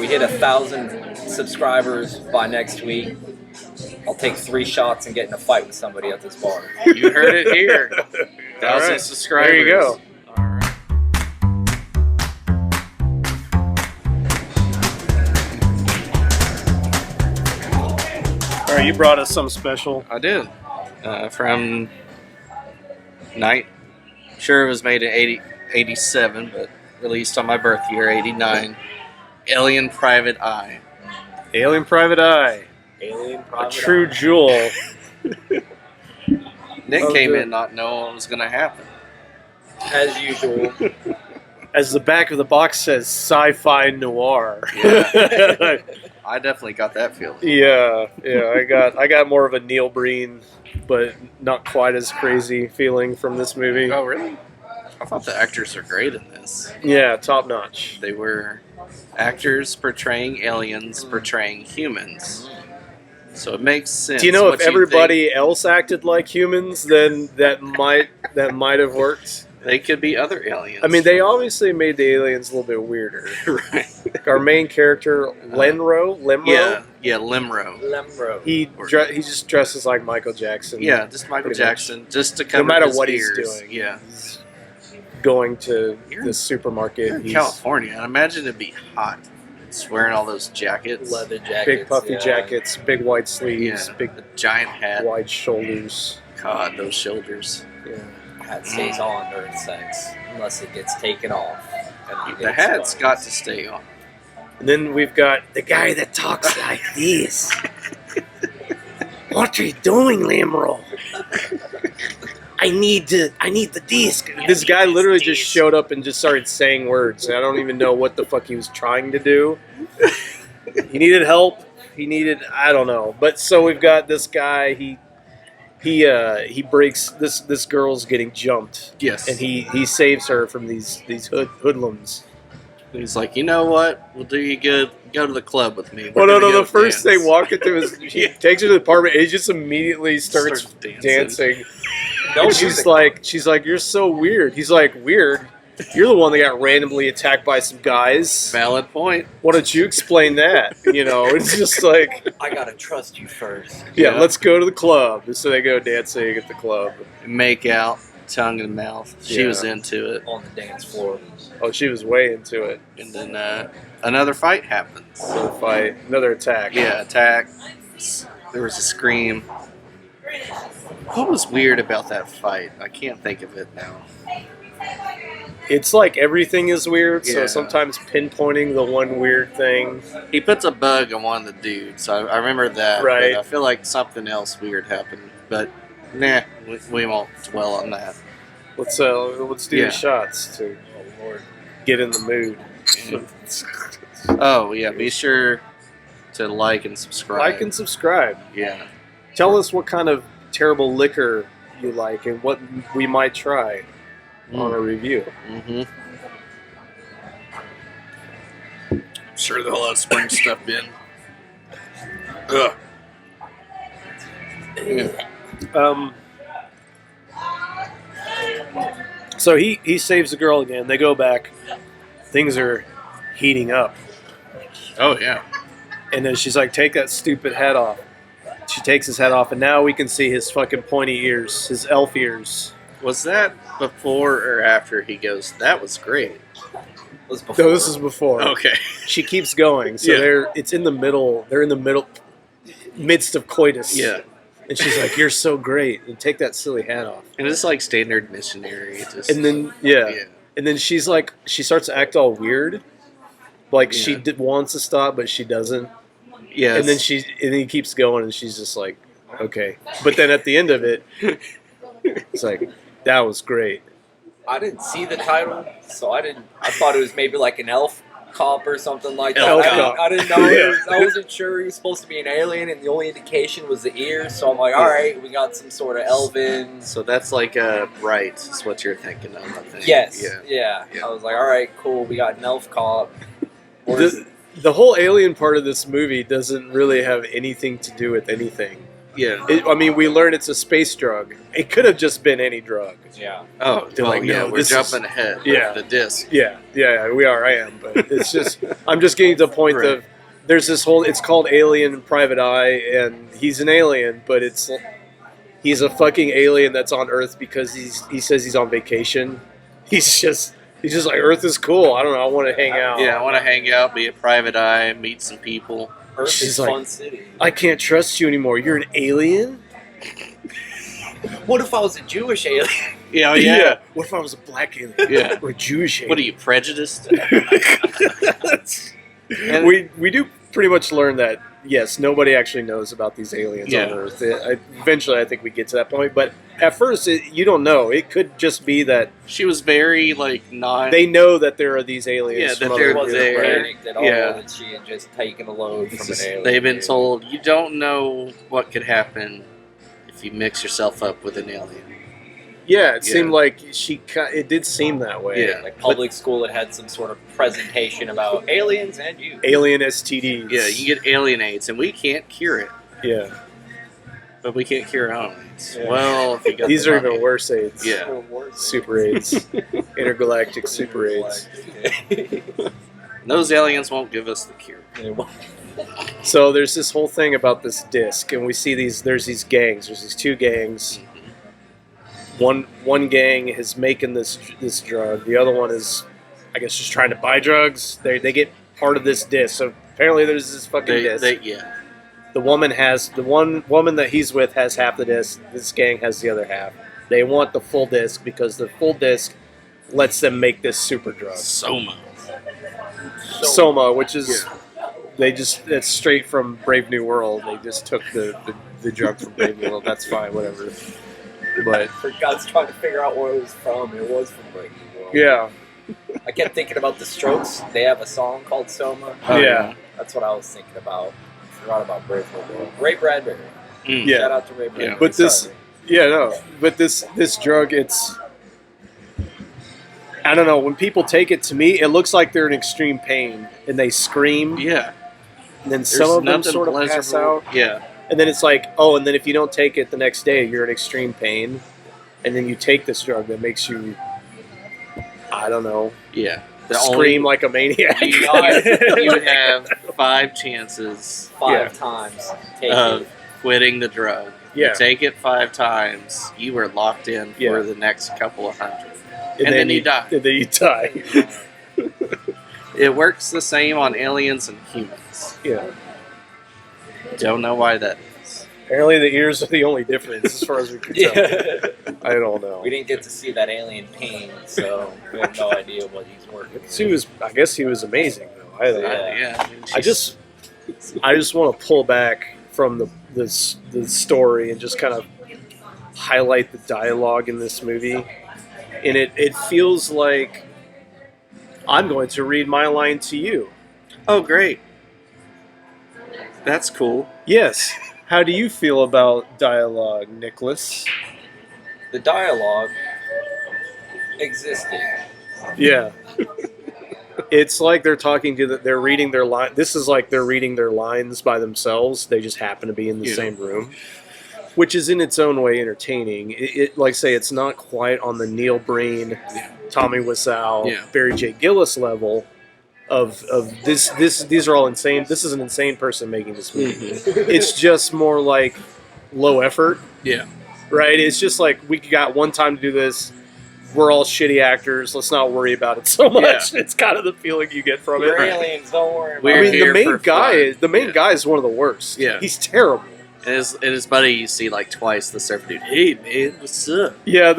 we hit 1,000 subscribers by next week, I'll take 3 shots and get in a fight with somebody at this bar. You heard it here. 1,000 subscribers. There you go. All right. All right, you brought us some special. I did. From night. Sure, it was made in 87, but released on my birth year, 89. Alien Private Eye. Alien Private Eye. Alien A Private true Eye. jewel. Nick Oh, came good. in not knowing what was going to happen. As usual. As the back of the box says, sci-fi noir. Yeah. I definitely got that feeling. Yeah. I got more of a Neil Breen, but not quite as crazy feeling from this movie. Oh, really? I thought the actors are great in this. Yeah, top notch. They were actors portraying aliens, portraying humans. So it makes sense. Do you know what if everybody else acted like humans, then that might have worked? They could be other aliens. I mean, they obviously made the aliens a little bit weirder. right. Like our main character, Lemro. Yeah, Limro. Lemro. He just dresses like Michael Jackson. Yeah, just Michael Pretty Jackson, just to cover No matter his what ears. he's doing. Yeah. He's going to You're- the supermarket. You're in He's California. I imagine it'd be hot. Just wearing all those jackets. Leather jackets. big puffy yeah. jackets, big white sleeves, Yeah. big The giant hat. wide shoulders. God, those shoulders. Yeah. Hat stays on during sex unless it gets taken off. And The hat's got to stay on. And then we've got the guy that talks like this. What are you doing, Lamro? I need the disc. This guy literally just showed up and just started saying words. I don't even know what the fuck he was trying to do. He needed help. I don't know. But so we've got this guy. He breaks this girl's getting jumped. Yes. And he saves her from these hoodlums. He's like, you know what? We'll do you good. Go to the club with me. Well, We're no. gonna go The first dance." they walk into his, he takes her to the apartment. And he just immediately starts Starts dancing. No And music. she's like, you're so weird. He's like, weird. You're the one that got randomly attacked by some guys. Valid point. Why don't you explain that? You know, it's just like, I gotta trust you first. yeah, Yeah. let's go to the club. And so they go dancing at the club. Make out, tongue and mouth. She Yeah. was into it. On the dance floor. Oh, she was way into it. And then another fight happens. Another fight, another attack. Yeah, attack. There was a scream. What was weird about that fight? I can't think of it now. It's like everything is weird, so Yeah. sometimes pinpointing the one weird thing. He puts a bug on one of the dudes. I remember that. Right. But I feel like something else weird happened. But nah, we won't dwell on that. Let's do Yeah. the shots to Oh Lord. get in the mood. Oh yeah, be sure to like and subscribe. Like and subscribe. yeah. Tell us what kind of terrible liquor you like and what we might try on a review. Mm-hmm. I'm sure they'll have spring stuff in. Ugh. So he saves the girl again. They go back. Things are heating up. Oh yeah. And then she's like, take that stupid hat off. She takes his hat off, and now we can see his fucking pointy ears, his elf ears. Was that before or after he goes, that was great? Was before. No, this is before. Okay. She keeps going. So Yeah. they're in the middle, midst of coitus. Yeah. And she's like, you're so great. And take that silly hat off. And it's like standard missionary. Just, And then, yeah. And then she's like, she starts to act all weird. Like she Yeah. wants to stop, but she doesn't. Yeah. And then he keeps going, and she's just like, okay. But then at the end of it, it's like, that was great. I didn't see the title, so I thought it was maybe like an elf cop or something like that. Elf I cop. didn't know. Yeah. I wasn't sure he was supposed to be an alien, and the only indication was the ears. So I'm like, all right, we got some sort of elven. So that's like Bright is what you're thinking of, I think. Yes. Yeah. Yeah. I was like, all right, cool. We got an elf cop. Or is- The whole alien part of this movie doesn't really have anything to do with anything. Yeah. I mean, we learn it's a space drug. It could have just been any drug. Yeah. Oh, They're well, like, yeah, no, we're this jumping is- ahead. Yeah. The disc. Yeah, we are. I am, but it's just I'm just getting to the point Right. of there's this whole. It's called Alien Private Eye, and he's an alien, but he's a fucking alien that's on Earth because he says he's on vacation. He's just like Earth is cool. I don't know. I want to hang out. Yeah, I want to hang out, be a private eye, meet some people. Earth She's is like, fun city. I can't trust you anymore. You're an alien. What if I was a Jewish alien? Yeah, yeah. What if I was a black alien? Yeah. Or a Jewish alien? What are you, prejudiced? we do pretty much learn that yes, nobody actually knows about these aliens Yeah. on Earth. Eventually, I think we get to that point, but at first, you don't know. It could just be that She was very, like, not... they know that there are these aliens. Yeah, from that other there She wasn't they- panicked at all yeah. that she had just taken a load from an alien. They've been told, you don't know what could happen if you mix yourself up with an alien. Yeah, it Yeah. seemed like it did seem that way. Yeah. Like public school had some sort of presentation about aliens and you. Alien STDs. Yeah, you get alien AIDS, and we can't cure it. Yeah. But we can't cure our own AIDS. Yeah. Well, if you got These the are money. even worse AIDS. Yeah. Super AIDS. Intergalactic Super AIDS. Those aliens won't give us the cure. So there's this whole thing about this disc, and we see there's these gangs. There's these two gangs. One gang is making this drug. The other one is, I guess, just trying to buy drugs. They get part of this disc. So apparently there's this fucking disc. Yeah. The one woman that he's with has half the disc. This gang has the other half. They want the full disc because the full disc lets them make this super drug. Soma. Soma, which is it's straight from Brave New World. They just took the drug from Brave New World. That's fine, whatever. But For God's trying to figure out where it was from. It was from Breaking World. yeah, I kept thinking about the Strokes. They have a song called Soma. Oh, yeah. That's what I was thinking about. I forgot about Brave New World. Ray Bradbury. Mm. Yeah. Shout out to Ray Bradbury. But this- Sorry. yeah, no. But this drug, I don't know. When people take it, to me, it looks like they're in extreme pain and they scream. Yeah. And then There's some of them nothing sort of pass pleasurable. out. Yeah. And then it's like, oh, and then if you don't take it the next day, you're in extreme pain. And then you take this drug that makes you, I don't know, Yeah. scream like a maniac. You have 5 chances Five times. Take of it. quitting the drug. Yeah. You take it 5 times, you are locked in for Yeah. the next couple of hundred. and then you die. And then you die. It works the same on aliens and humans. Yeah. Don't know why that is. Apparently the ears are the only difference as far as we can tell. Yeah. I don't know. We didn't get to see that alien pain, so we have no idea what he's working. I guess he was amazing though. Yeah. I just want to pull back from the story and just kind of highlight the dialogue in this movie. And it feels like I'm going to read my line to you. Oh, great. That's cool. Yes. How do you feel about dialogue, Nicholas? The dialogue existed. Yeah. It's like they're talking to they're reading their line. This is like they're reading their lines by themselves. They just happen to be in the Yeah. same room, which is in its own way entertaining. It like I say, it's not quite on the Neil Breen, Tommy Wiseau, Yeah. Barry J. Gillis level of this. These are all insane. This is an insane person making this movie. It's just more like low effort, Yeah. right? It's just like we got one time to do this. We're all shitty actors. Let's not worry about it so much. It's kind of the feeling you get from We're it. aliens, don't worry about We're I mean, here the main for guy, fun. the guy is one of the worst. Yeah. He's terrible. And his buddy you see like twice the surfer dude. Hey man, what's up? Yeah, Why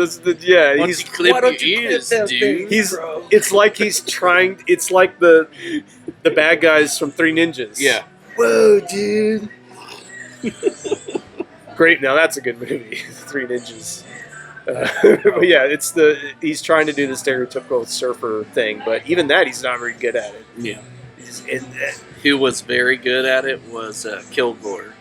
don't he's you clip Why don't you your clip ears, them dude? things, He's- bro? it's like he's trying. It's like the bad guys from Three Ninjas. Yeah. Whoa, dude. Great. Now that's a good movie. Three Ninjas. But yeah, he's trying to do the stereotypical surfer thing, but even that he's not very good at it. Yeah. And, Who was very good at it was Kilgore.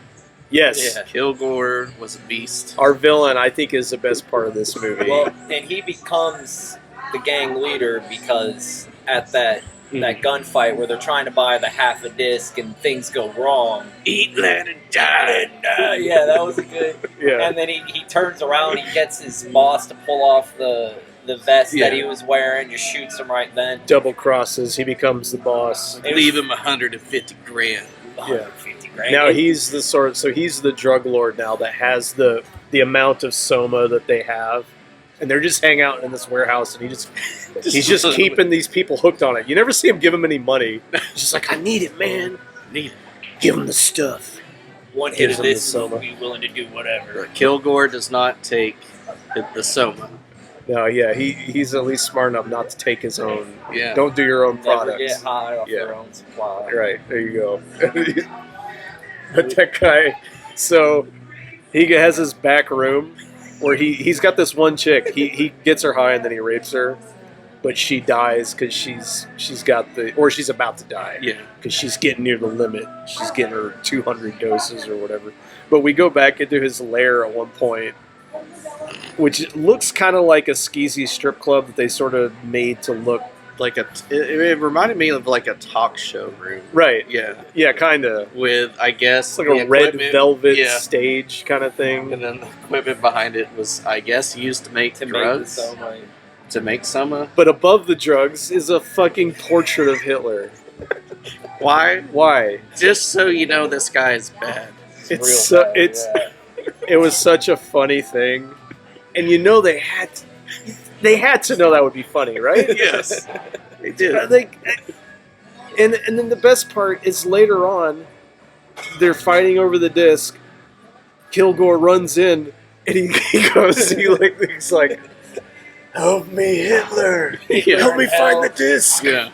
yes, Yeah. Kilgore was a beast. our villain I think is the best part of this movie. Well, and he becomes the gang leader because at that that gunfight where they're trying to buy the half a disc and things go wrong. Eat, let it die. Yeah, that was a good. Yeah. And then he turns around, he gets his boss to pull off the vest that he was wearing, just shoots him right then. Double crosses. He becomes the boss. Leave him 150 grand. 150 grand. Now he's the he's the drug lord now that has the amount of soma that they have, and they're just hanging out in this warehouse, and he's just keeping these people hooked on it. You never see him give them any money. He's just like, I need it, man. Need it. Give him the stuff. One hit Gives of him this, the soma. we'll be willing to do whatever. Kilgore does not take the soma. No, yeah, he's at least smart enough not to take his own. Yeah. Don't do your own Never products. get high off Yeah. their own supply. Right, there you go. But that guy, so he has his back room where he's got this one chick. He gets her high and then he rapes her, but she dies because she's about to die. Yeah. Because she's getting near the limit. She's getting her 200 doses or whatever. But we go back into his lair at one point, which looks kind of like a skeezy strip club that they sort of made to look Like it reminded me of like a talk show room. right. Yeah. Yeah, kind of. With, I guess, It's like the a red equipment- velvet yeah. stage kind of thing. And then the equipment behind it was, I guess, used to make To drugs. make the soma. To make soma. But above the drugs is a fucking portrait of Hitler. Why? Why? Just so you know this guy is bad. It's real so, bad, it's yeah. it was such a funny thing, and you know they had to know that would be funny, right? Yes. They did. And then the best part is later on, they're fighting over the disc. Kilgore runs in and he goes, he's like, "Help me, Hitler! Yeah. Help me find the disc!" Yeah.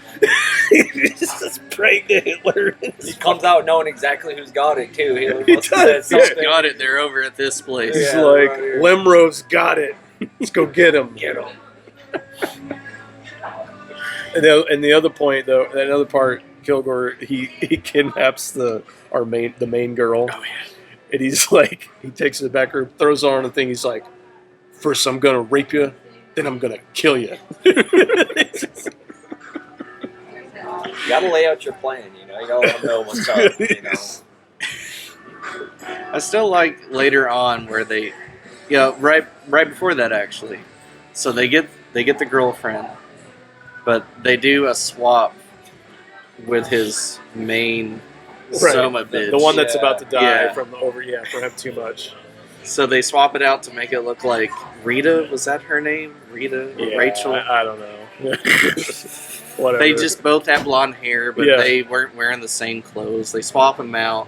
He's just praying to Hitler. He comes out knowing exactly who's got it too. He Must have does, said yeah. something. Got it. They're over at this place. He's Yeah, like, right here. "Lemro's got it. Let's go get him." Get him. And the other point, though, another part, Kilgore he kidnaps the main girl. Oh, yeah. And he's like, he takes her back, throws her on the thing. He's like, "First I'm gonna rape you, then I'm gonna kill you." You gotta lay out your plan, you know. You gotta let them know what's up, you know. I still like later on where they, right before that actually. So they get the girlfriend, but they do a swap with his main soma bitch. The one that's Yeah. about to die Yeah. from having too much. So they swap it out to make it look like Rita. Was that her name? Rita? Yeah, Rachel? I don't know. Whatever. They just both have blonde hair, but Yeah. they weren't wearing the same clothes. They swap them out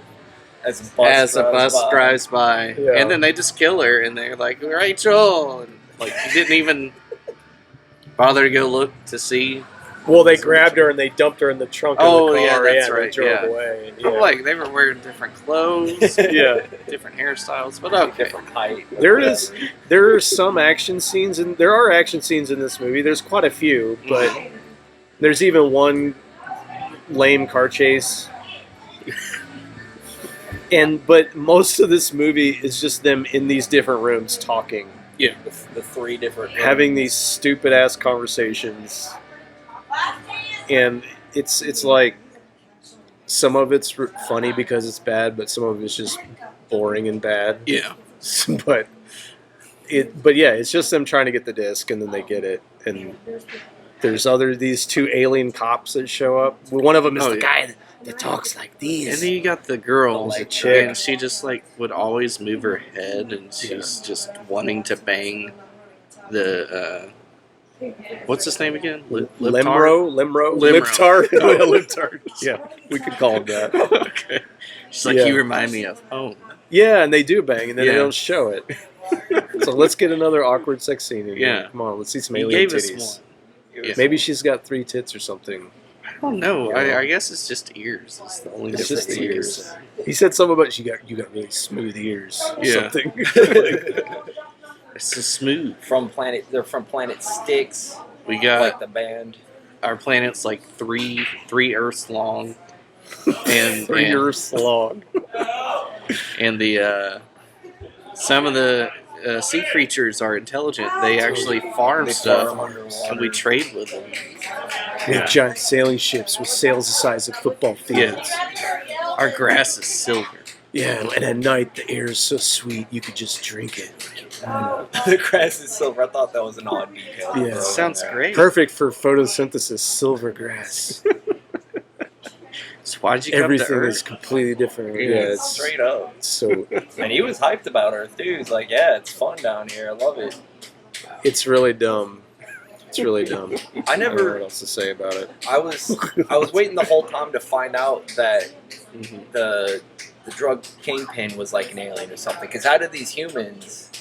As a bus drives by. Yeah. And then they just kill her, and they're like, Rachel! And like, you didn't even bother to go look to see. Well, they grabbed her and they dumped her in the trunk of the yeah, car. that's and right, They drove yeah. away. I'm like, they were wearing different clothes, Yeah. different hairstyles, but okay. different height. There are some action scenes, and there are action scenes in this movie. There's quite a few, but there's even one lame car chase. But most of this movie is just them in these different rooms talking, The three different having these stupid ass conversations, and it's like some of it's funny because it's bad, but some of it's just boring and bad. Yeah. but yeah, it's just them trying to get the disc, and then they get it, and there's these two alien cops that show up. One of them is the guy that talks like And this. then you got the girl, The chick. and she just like would always move her head, and she's just wanting to bang the what's his name again? Lemro, Limro. Liptard, Liptard. Yeah, we could call him that. Okay. She's like, Yeah. you remind me of home. Yeah, and they do bang, and then Yeah. they don't show it. So let's get another awkward sex scene in here. Yeah. Come on, let's see some He alien gave us titties. one. Yeah. Maybe she's got 3 tits or something. I don't know. Yeah. I guess it's just ears. It's the only It's difference. just the ears. He said something about you got really smooth ears. Or Yeah. something. It's just smooth. They're from Planet Styx, We got like the band. our planet's like three Earths long, and 3 years long. and the some of the sea creatures are intelligent. They actually farm They stuff, farm underwater. and we trade with them. We have giant sailing ships with sails the size of football fields. Our grass is silver. Yeah, and at night the air is so sweet you could just drink it. The grass is silver. I thought that was an odd detail. Yeah. Bro. Sounds great. Perfect for photosynthesis, silver grass. So why'd you come to Everything Earth? is completely different. Yeah, Yeah, it's Straight up. so And he was hyped about Earth, too. He's like, yeah, it's fun down here. I love it. it's really dumb. It's really dumb. I I don't know never. what else to say about it. I was waiting the whole time to find out that Mhm. the drug kingpin was like an alien or something. Because how did these humans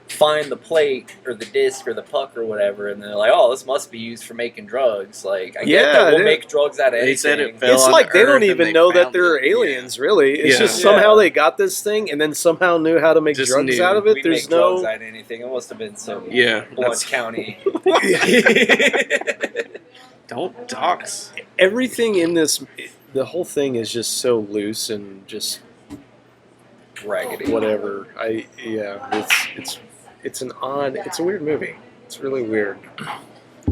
find the plate or the disc or the puck or whatever, and they're like, "Oh, this must be used for making drugs." Like, I get Yeah, that we'll they- make drugs out of They said anything. it fell It's on like they Earth don't and even they know that found they're it. aliens, really. It's Yeah. just Yeah. somehow they got this thing and then somehow knew how to make Just drugs knew. out of it. We There's make drugs no. out of anything. It must have been some Yeah, Blunt that's, County. don't dox. Everything in this, the whole thing is just so loose and just Raggedy. whatever. It's a weird movie. It's really weird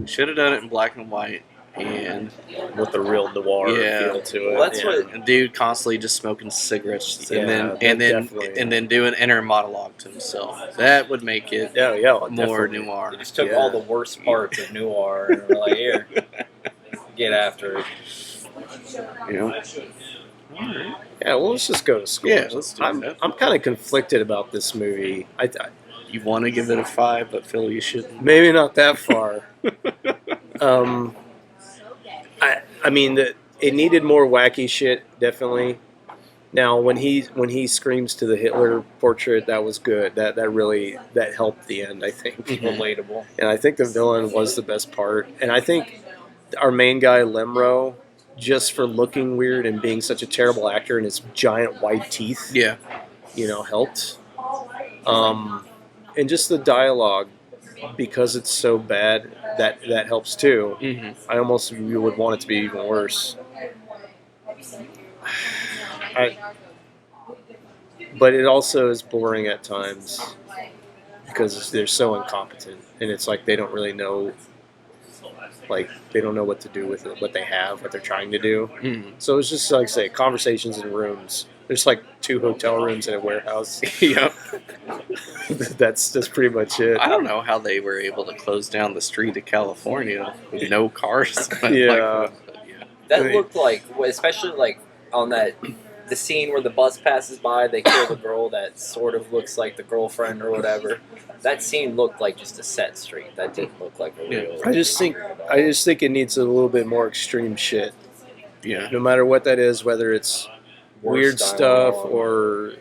Should have done it in black and white. And with the real noir Yeah. feel to it. Well, that's yeah. what- a dude constantly just smoking cigarettes Yeah, definitely. and then do an inner monologue to himself. That would make it Yeah, more definitely. noir. They just took Yeah. all the worst parts of noir and were like, "Here, get after it." You know? Yeah, well, let's just go to scores. Yeah, let's do I'm that. kind of conflicted about this movie. I You want to give it a 5, but Phil, you shouldn't. maybe not that far. I mean that it needed more wacky shit, definitely. Now when he screams to the Hitler portrait, that was good. That really helped the end, I think. Relatable. And I think the villain was the best part. And I think our main guy Lemro, just for looking weird and being such a terrible actor and his giant white teeth, Yeah. helped. And just the dialogue, because it's so bad, that helps too. Mm-hmm. I almost would want it to be even worse. But it also is boring at times because they're so incompetent, and it's like they don't really know, like they don't know what to do with it, what they have, what they're trying to do. Mm-hmm. So it's just like say conversations in rooms. There's like 2 hotel rooms and a warehouse. Yep. That's pretty much it. I don't know how they were able to close down the street of California with no cars. Yeah. That Right. looked like, especially like on the scene where the bus passes by, they kill the girl that sort of looks like the girlfriend or whatever. That scene looked like just a set street. That didn't look like a real. I just think it needs a little bit more extreme shit. Yeah. No matter what that is, whether it's weird Worst stuff dialogue. or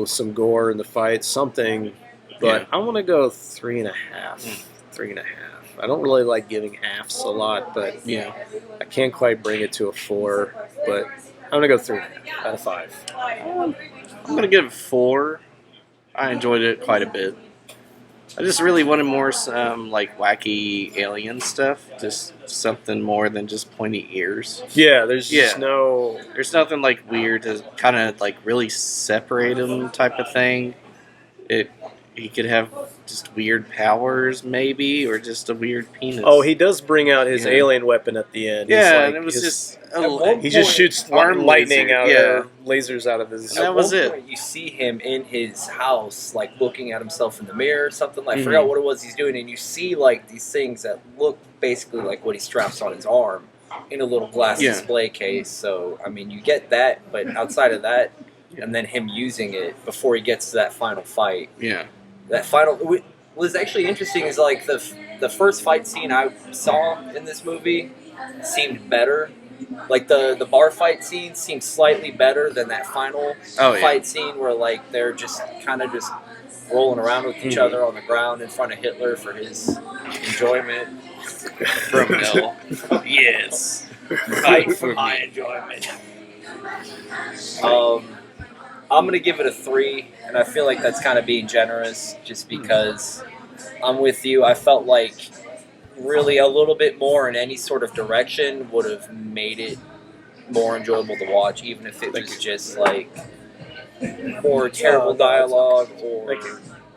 some gore in the fight, something. But Yeah. I want to go 3.5. 3.5. I don't really like giving halves a lot, but Yeah. I can't quite bring it to a 4. But I'm gonna go 3.5 out of 5. I'm going to give it 4. I enjoyed it quite a bit. I just really wanted more like wacky alien stuff. Just something more than just pointy ears. Yeah, there's Yeah. just no. There's nothing like weird to kind of like really separate them type of thing. He could have just weird powers maybe, or just a weird penis. Oh, he does bring out his Yeah. alien weapon at the end. yeah, He's like- and it was his- just he just shoots arm lightning laser, out yeah. of lasers out of his. And that At was one it. point, you see him in his house, like looking at himself in the mirror or something. Like, I Mhm. forgot what it was he's doing, and you see like these things that look basically like what he straps on his arm in a little glass Yeah. display case. So, I mean, you get that, but outside of that, and then him using it before he gets to that final fight. Yeah. That final what was actually interesting is like the first fight scene I saw in this movie seemed better. Like the bar fight scene seemed slightly better than that final Oh, yeah. fight scene where like they're just kind of just rolling around with each Mhm. other on the ground in front of Hitler for his enjoyment. From hell. Yes. Fight for my enjoyment. I'm gonna give it a 3, and I feel like that's kind of being generous, just because I'm with you. I felt like really a little bit more in any sort of direction would have made it more enjoyable to watch, even if it was just like more terrible dialogue or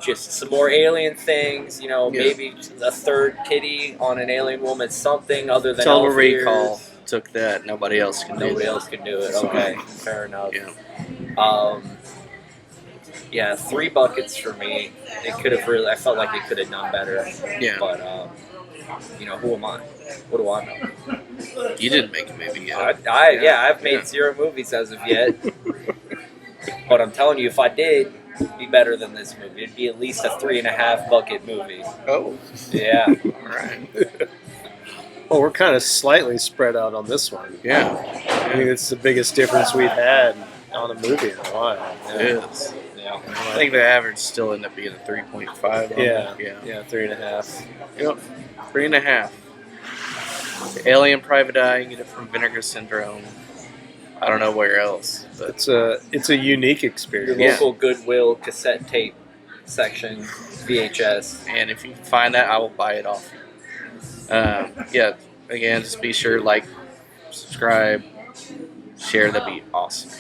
just some more alien things. You know, Yeah. maybe a third titty on an alien woman, something other than Total elf Recall ears. took that. Nobody else can do Nobody that. else could do it. Okay, fair enough. Yeah. Yeah, 3 buckets for me. It could have really. I felt like it could have done better. Yeah. But you know, who am I? What do I know? You didn't make a movie yet. I've made 0 movies as of yet. But I'm telling you, if I did, it'd be better than this movie. It'd be at least a 3.5 bucket movie. Oh. Yeah. All right. Well, we're kind of slightly spread out on this one. Yeah. I think it's the biggest difference we've had on a movie in a while. It is. Yeah. I think the average still ended up being a 3.5. Yeah. Yeah. Yeah, 3.5. Yep. 3.5. The Alien Private Eye, you get it from Vinegar Syndrome. I don't know where else. But It's a unique Your experience. Yeah. local Goodwill cassette tape section, VHS. and if you can find that, I will buy it off you. Yeah. Again, just be sure, like, subscribe, share. That'd be awesome.